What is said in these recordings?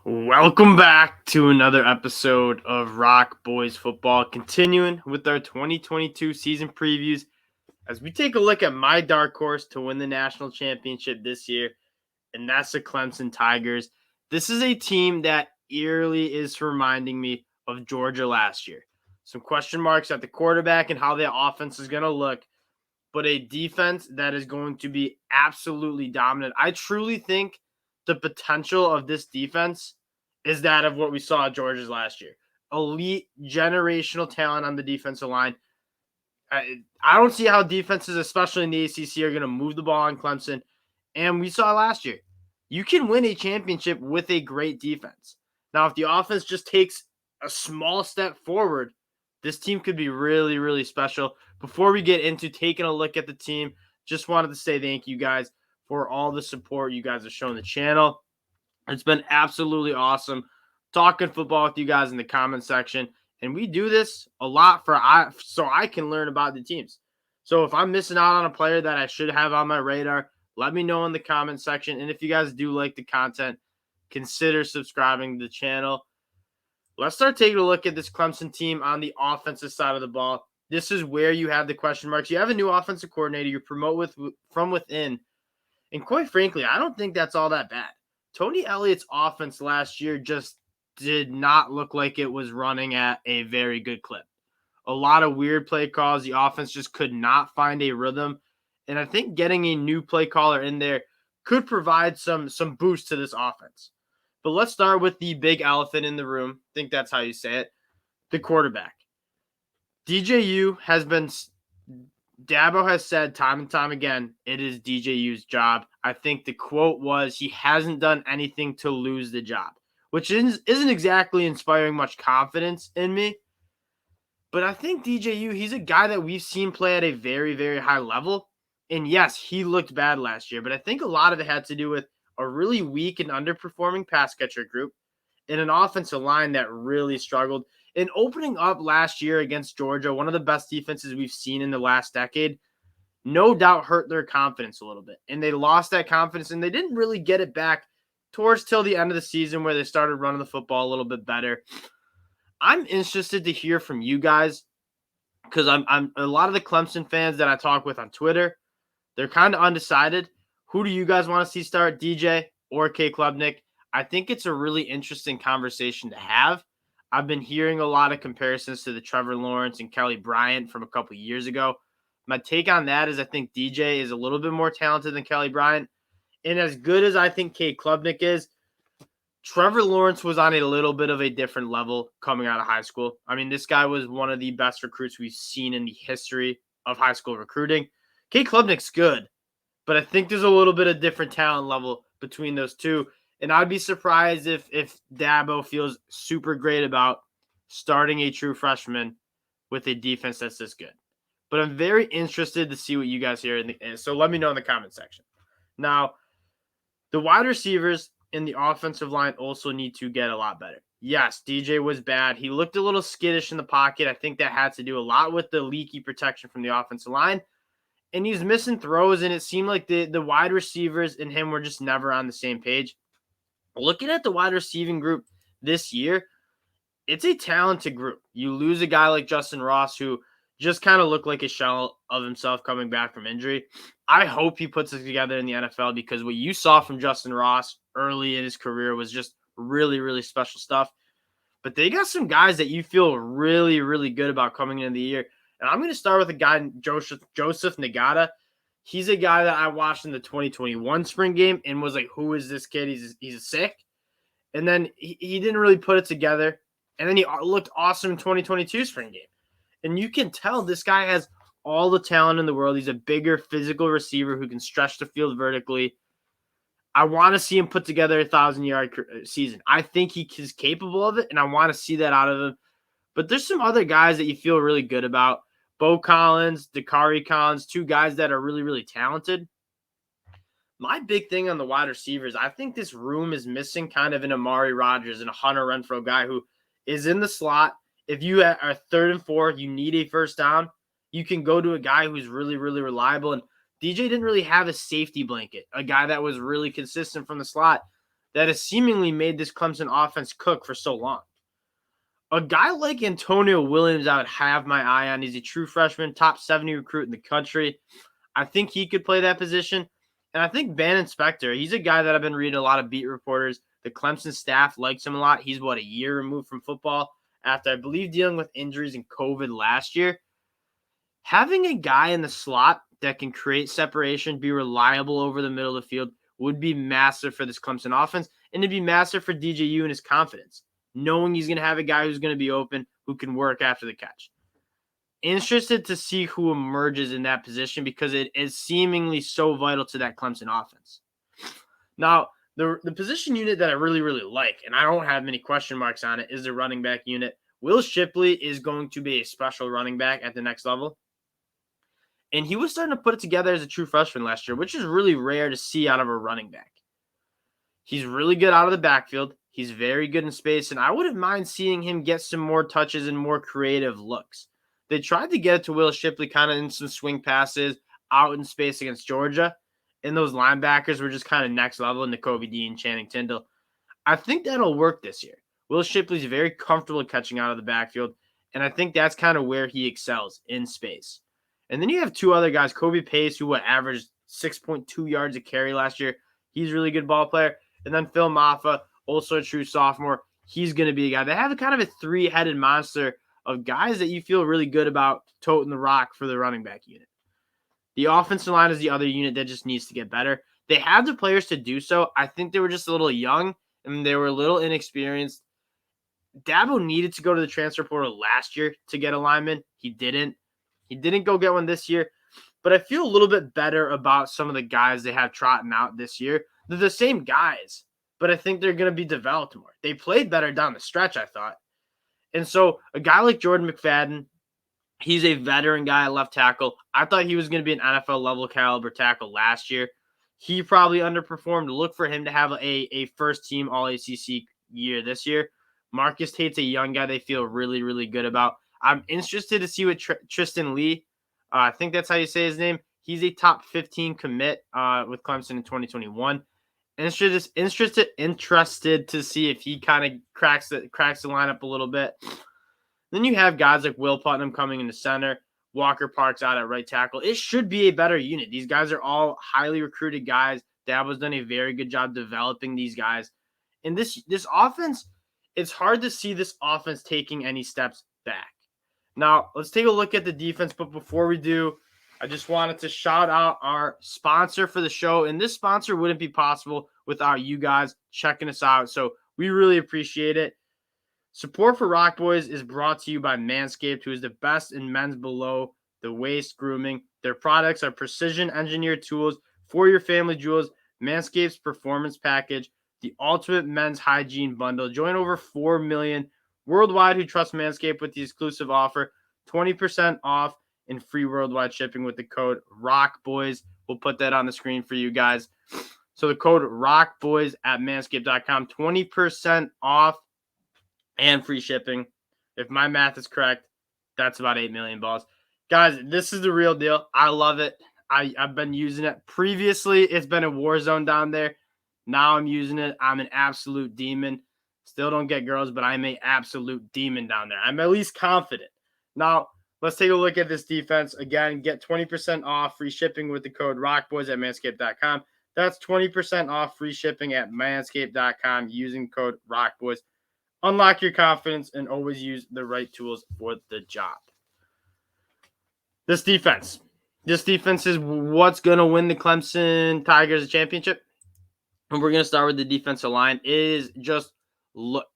Welcome back to another episode of ROC Boys Football, continuing with our 2022 season previews as we take a look at my dark horse to win the national championship this year, and that's the Clemson Tigers. This is a team that eerily is reminding me of Georgia last year. Some question marks at the quarterback and how their offense is going to look, but a defense that is going to be absolutely dominant. I truly think the potential of this defense is that of what we saw at Georgia's last year. Elite generational talent on the defensive line. I don't see how defenses, especially in the ACC, are going to move the ball on Clemson. And we saw last year, you can win a championship with a great defense. Now, if the offense just takes a small step forward, this team could be really, really special. Before we get into taking a look at the team, just wanted to say thank you guys for all the support you guys have shown the channel. It's been absolutely awesome talking football with you guys in the comment section. And we do this a lot so I can learn about the teams. So if I'm missing out on a player that I should have on my radar, let me know in the comment section. And if you guys do like the content, consider subscribing to the channel. Let's start taking a look at this Clemson team on the offensive side of the ball. This is where you have the question marks. You have a new offensive coordinator. You promote from within. And quite frankly, I don't think that's all that bad. Tony Elliott's offense last year just did not look like it was running at a very good clip. A lot of weird play calls. The offense just could not find a rhythm. And I think getting a new play caller in there could provide some boost to this offense. But let's start with the big elephant in the room. I think that's how you say it. The quarterback. DJU has been Dabo has said time and time again, it is DJU's job. I think the quote was, he hasn't done anything to lose the job, which isn't exactly inspiring much confidence in me. But I think DJU, he's a guy that we've seen play at a very, very high level. And yes, he looked bad last year, but I think a lot of it had to do with a really weak and underperforming pass catcher group and an offensive line that really struggled. In opening up last year against Georgia, one of the best defenses we've seen in the last decade, no doubt hurt their confidence a little bit. And they lost that confidence, and they didn't really get it back towards till the end of the season where they started running the football a little bit better. I'm interested to hear from you guys because I'm a lot of the Clemson fans that I talk with on Twitter, they're kind of undecided. Who do you guys want to see start, DJ or Cade Klubnik? I think it's a really interesting conversation to have. I've been hearing a lot of comparisons to the Trevor Lawrence and Kelly Bryant from a couple years ago. My take on that is I think DJ is a little bit more talented than Kelly Bryant. And as good as I think Cade Klubnik is, Trevor Lawrence was on a little bit of a different level coming out of high school. I mean, this guy was one of the best recruits we've seen in the history of high school recruiting. Cade Klubnik's good, but I think there's a little bit of different talent level between those two. And I'd be surprised if Dabo feels super great about starting a true freshman with a defense that's this good. But I'm very interested to see what you guys hear. So let me know in the comment section. Now, the wide receivers in the offensive line also need to get a lot better. Yes, DJ was bad. He looked a little skittish in the pocket. I think that had to do a lot with the leaky protection from the offensive line. And he's missing throws, and it seemed like the wide receivers and him were just never on the same page. Looking at the wide receiving group this year, it's a talented group. You lose a guy like Justin Ross, who just kind of looked like a shell of himself coming back from injury. I hope he puts it together in the NFL because what you saw from Justin Ross early in his career was just really, really special stuff. But they got some guys that you feel really, really good about coming into the year. And I'm going to start with a guy, Joseph Nagata. He's a guy that I watched in the 2021 spring game and was like, who is this kid? He's sick. And then he didn't really put it together. And then he looked awesome in 2022 spring game. And you can tell this guy has all the talent in the world. He's a bigger physical receiver who can stretch the field vertically. I want to see him put together a 1,000-yard season. I think he is capable of it, and I want to see that out of him. But there's some other guys that you feel really good about. Bo Collins, Dakari Collins, two guys that are really, really talented. My big thing on the wide receivers, I think this room is missing kind of an Amari Rodgers and a Hunter Renfrow guy who is in the slot. If you are 3rd and 4, you need a first down, you can go to a guy who's really, really reliable. And DJ didn't really have a safety blanket, a guy that was really consistent from the slot. that has seemingly made this Clemson offense cook for so long. A guy like Antonio Williams, I would have my eye on. He's a true freshman, top 70 recruit in the country. I think he could play that position. And I think Bannon Spector, he's a guy that I've been reading a lot of beat reporters. The Clemson staff likes him a lot. He's, a year removed from football after, I believe, dealing with injuries and COVID last year. Having a guy in the slot that can create separation, be reliable over the middle of the field, would be massive for this Clemson offense, and it'd be massive for DJU and his confidence, knowing he's going to have a guy who's going to be open, who can work after the catch. Interested to see who emerges in that position because it is seemingly so vital to that Clemson offense. Now, the position unit that I really, really like, and I don't have many question marks on it, is the running back unit. Will Shipley is going to be a special running back at the next level. And he was starting to put it together as a true freshman last year, which is really rare to see out of a running back. He's really good out of the backfield. He's very good in space, and I wouldn't mind seeing him get some more touches and more creative looks. They tried to get it to Will Shipley kind of in some swing passes out in space against Georgia, and those linebackers were just kind of next level in Nakobe Dean, Channing Tindall. I think that'll work this year. Will Shipley's very comfortable catching out of the backfield, and I think that's kind of where he excels, in space. And then you have two other guys, Kobe Pace, who averaged 6.2 yards a carry last year. He's a really good ball player. And then Phil Maffa, also a true sophomore. He's going to be a guy. They have a kind of a three-headed monster of guys that you feel really good about toting the rock for the running back unit. The offensive line is the other unit that just needs to get better. They have the players to do so. I think they were just a little young and they were a little inexperienced. Dabo needed to go to the transfer portal last year to get a lineman. He didn't. He didn't go get one this year, but I feel a little bit better about some of the guys they have trotting out this year. They're the same guys, but I think they're going to be developed more. They played better down the stretch, I thought. And so a guy like Jordan McFadden, he's a veteran guy at left tackle. I thought he was going to be an NFL level caliber tackle last year. He probably underperformed. Look for him to have a first team All ACC year this year. Marcus Tate's a young guy they feel really, really good about. I'm interested to see what Tristan Lee, I think that's how you say his name. He's a top 15 commit with Clemson in 2021. Interested to see if he kind of cracks the lineup a little bit. Then you have guys like Will Putnam coming in the center, Walker Parks out at right tackle. It should be a better unit. These guys are all highly recruited guys. Dabo's done a very good job developing these guys. And this offense, it's hard to see this offense taking any steps back. Now, let's take a look at the defense, but before we do, I just wanted to shout out our sponsor for the show, and this sponsor wouldn't be possible without you guys checking us out, so we really appreciate it. Support for ROC Boys is brought to you by Manscaped, who is the best in men's below-the-waist grooming. Their products are precision-engineered tools for your family jewels. Manscaped's Performance Package, the ultimate men's hygiene bundle. Join over 4 million worldwide who trust Manscaped with the exclusive offer, 20% off and free worldwide shipping with the code ROCBOYS. We'll put that on the screen for you guys. So the code ROCBOYS at manscaped.com, 20% off and free shipping. If my math is correct, that's about 8 million balls. Guys, this is the real deal. I love it. I've been using it. Previously, it's been a war zone down there. Now I'm using it. I'm an absolute demon. Still don't get girls, but I'm an absolute demon down there. I'm at least confident. Now, let's take a look at this defense. Again, get 20% off free shipping with the code ROCBOYS at manscaped.com. That's 20% off free shipping at manscaped.com using code ROCBOYS. Unlock your confidence and always use the right tools for the job. This defense is what's going to win the Clemson Tigers championship. And we're going to start with the defensive line. Look,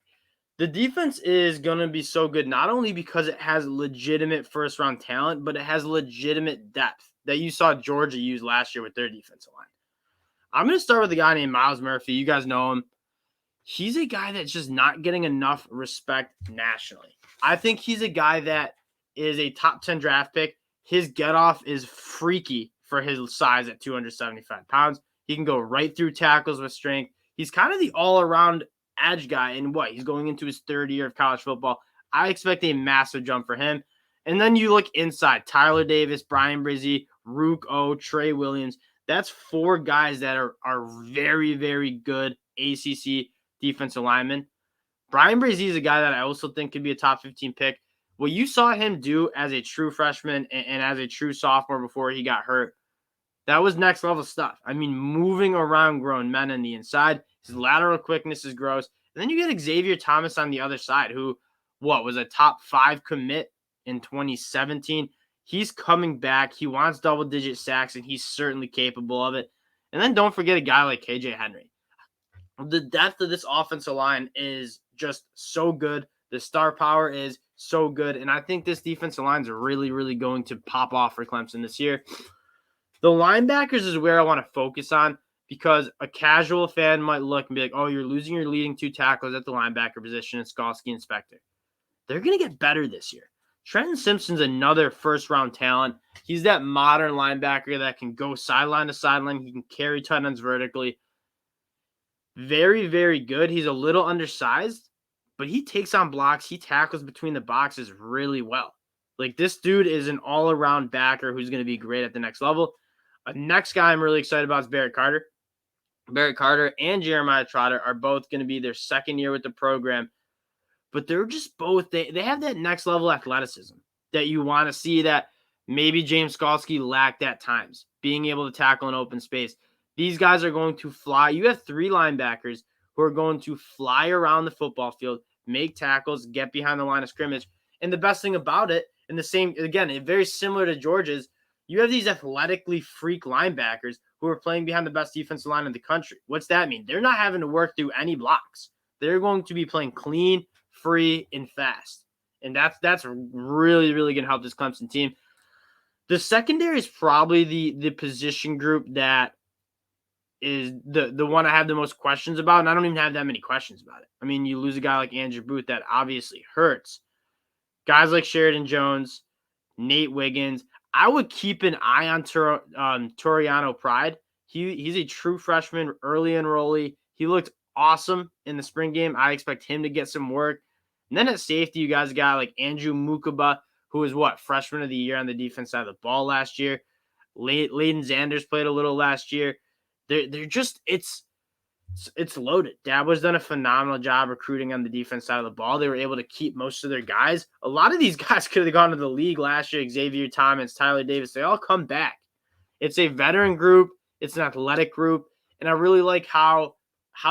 the defense is going to be so good, not only because it has legitimate first-round talent, but it has legitimate depth that you saw Georgia use last year with their defensive line. I'm going to start with a guy named Miles Murphy. You guys know him. He's a guy that's just not getting enough respect nationally. I think he's a guy that is a top 10 draft pick. His get-off is freaky for his size at 275 pounds. He can go right through tackles with strength. He's kind of the all-around edge guy, and he's going into his third year of college football. I expect a massive jump for him. And then you look inside, Tyler Davis, Brian Brizzi, Rook O, Trey Williams. That's 4 guys that are very, very good ACC defensive linemen. Brian Brazee is a guy that I also think could be a top 15 pick. What you saw him do as a true freshman and as a true sophomore before he got hurt, that was next level stuff. I mean, moving around grown men on the inside, his lateral quickness is gross. And then you get Xavier Thomas on the other side, who, was a top 5 commit in 2017. He's coming back. He wants double-digit sacks, and he's certainly capable of it. And then don't forget a guy like KJ Henry. The depth of this offensive line is just so good. The star power is so good. And I think this defensive line is really, really going to pop off for Clemson this year. The linebackers is where I want to focus on, because a casual fan might look and be like, oh, you're losing your leading 2 tackles at the linebacker position in Skalski and Spector. They're going to get better this year. Trenton Simpson's another first-round talent. He's that modern linebacker that can go sideline to sideline. He can carry tight ends vertically. Very, very good. He's a little undersized, but he takes on blocks. He tackles between the boxes really well. Like, this dude is an all-around backer who's going to be great at the next level. Next guy I'm really excited about is Barrett Carter. Barrett Carter and Jeremiah Trotter are both going to be their second year with the program. But they're just both, they have that next level athleticism that you want to see that maybe James Skalski lacked at times, being able to tackle in open space. These guys are going to fly. You have 3 linebackers who are going to fly around the football field, make tackles, get behind the line of scrimmage. And the best thing about it, and the same, again, very similar to Georgia's, you have these athletically freak linebackers who are playing behind the best defensive line in the country. What's that mean? They're not having to work through any blocks. They're going to be playing clean, free, and fast. And that's really, really going to help this Clemson team. The secondary is probably the position group that is the one I have the most questions about, and I don't even have that many questions about it. I mean, you lose a guy like Andrew Booth, that obviously hurts. Guys like Sheridan Jones, Nate Wiggins. I would keep an eye on Toriano Pride. He's a true freshman, early enrollee. He looked awesome in the spring game. I expect him to get some work. And then at safety, you guys got like Andrew Mukaba, who was freshman of the year on the defense side of the ball last year. Layden Zanders played a little last year. They're just, it's loaded. Dabo's done a phenomenal job recruiting on the defense side of the ball. They were able to keep most of their guys. A lot of these guys could have gone to the league last year. Xavier Thomas, Tyler Davis, they all come back. It's a veteran group. It's an athletic group. And I really like how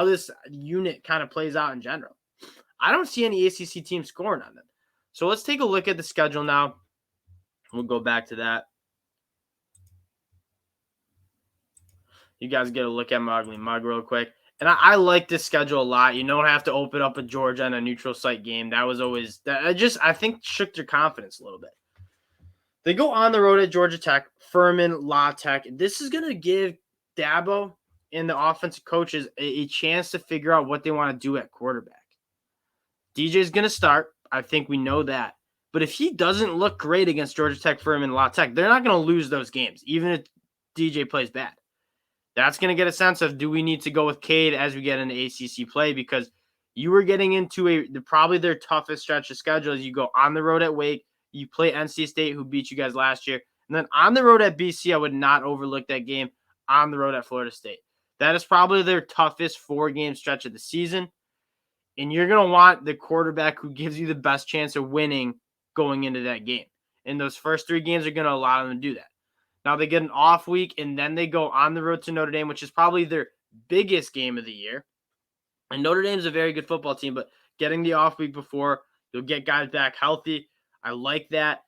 this unit kind of plays out in general. I don't see any ACC teams scoring on them. So let's take a look at the schedule now. We'll go back to that. You guys get a look at my ugly mug real quick. And I like this schedule a lot. You don't have to open up a Georgia on a neutral site game. That was always I think shook their confidence a little bit. They go on the road at Georgia Tech, Furman, La Tech. This is going to give Dabo and the offensive coaches a chance to figure out what they want to do at quarterback. DJ is going to start. I think we know that. But if he doesn't look great against Georgia Tech, Furman, La Tech, they're not going to lose those games, even if DJ plays bad. That's going to get a sense of, do we need to go with Cade as we get into ACC play? Because you were getting into probably their toughest stretch of schedule as you go on the road at Wake. You play NC State, who beat you guys last year. And then on the road at BC, I would not overlook that game. On the road at Florida State. That is probably their toughest 4-game stretch of the season. And you're going to want the quarterback who gives you the best chance of winning going into that game. And those first 3 games are going to allow them to do that. Now they get an off week, and then they go on the road to Notre Dame, which is probably their biggest game of the year. And Notre Dame is a very good football team, but getting the off week before, you'll get guys back healthy. I like that.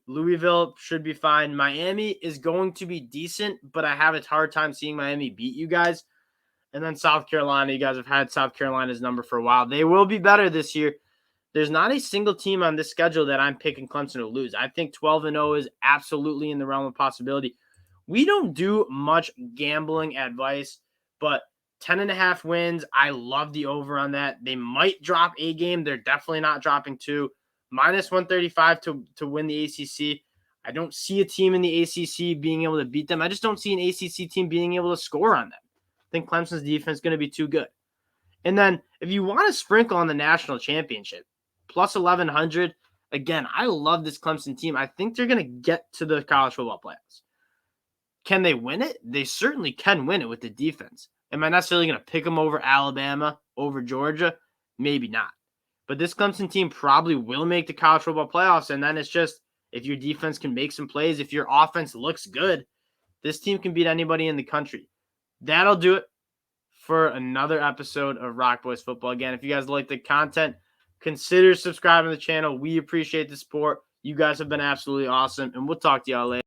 Louisville should be fine. Miami is going to be decent, but I have a hard time seeing Miami beat you guys. And then South Carolina, you guys have had South Carolina's number for a while. They will be better this year. There's not a single team on this schedule that I'm picking Clemson to lose. I think 12-0 is absolutely in the realm of possibility. We don't do much gambling advice, but 10.5 wins, I love the over on that. They might drop a game. They're definitely not dropping 2. -135 to win the ACC. I don't see a team in the ACC being able to beat them. I just don't see an ACC team being able to score on them. I think Clemson's defense is going to be too good. And then if you want to sprinkle on the national championship, plus 1,100, again, I love this Clemson team. I think they're going to get to the college football playoffs. Can they win it? They certainly can win it with the defense. Am I necessarily going to pick them over Alabama, over Georgia? Maybe not. But this Clemson team probably will make the college football playoffs, and then it's just if your defense can make some plays, if your offense looks good, this team can beat anybody in the country. That'll do it for another episode of ROC Boys Football. Again, if you guys like the content, consider subscribing to the channel. We appreciate the support. You guys have been absolutely awesome, and we'll talk to y'all later.